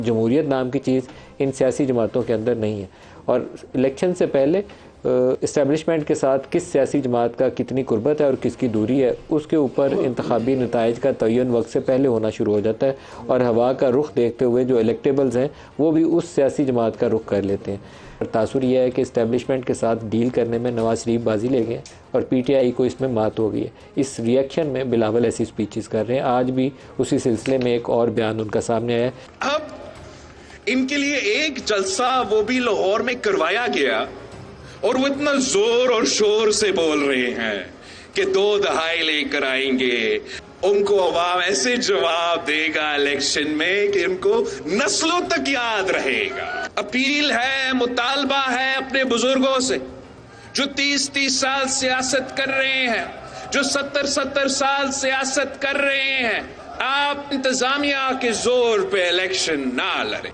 جمہوریت نام کی چیز ان سیاسی جماعتوں کے اندر نہیں ہے، اور الیکشن سے پہلے اسٹیبلشمنٹ کے ساتھ کس سیاسی جماعت کا کتنی قربت ہے اور کس کی دوری ہے، اس کے اوپر انتخابی نتائج کا تعین وقت سے پہلے ہونا شروع ہو جاتا ہے، اور ہوا کا رخ دیکھتے ہوئے جو الیکٹیبلز ہیں وہ بھی اس سیاسی جماعت کا رخ کر لیتے ہیں۔ تاثر یہ ہے کہ اسٹیبلشمنٹ کے ساتھ ڈیل کرنے میں نواز شریف بازی لے گئے اور پی ٹی آئی کو اس میں مات ہو گئی ہے۔ اس ریئیکشن میں بلاول ایسی سپیچز کر رہے ہیں۔ آج بھی اسی سلسلے میں ایک اور بیان ان کا سامنے آیا ہے۔ اب ان کے لیے ایک جلسہ وہ بھی لاہور میں کروایا گیا اور وہ اتنا زور اور شور سے بول رہے ہیں کہ 2 دہائی لے کر آئیں گے، ان کو عوام ایسے جواب دے گا الیکشن میں کہ ان کو نسلوں تک یاد رہے گا۔ اپیل ہے، مطالبہ ہے اپنے بزرگوں سے جو 30 سال سیاست کر رہے ہیں، جو 70 سال سیاست کر رہے ہیں، آپ انتظامیہ کے زور پہ الیکشن نہ لڑیں۔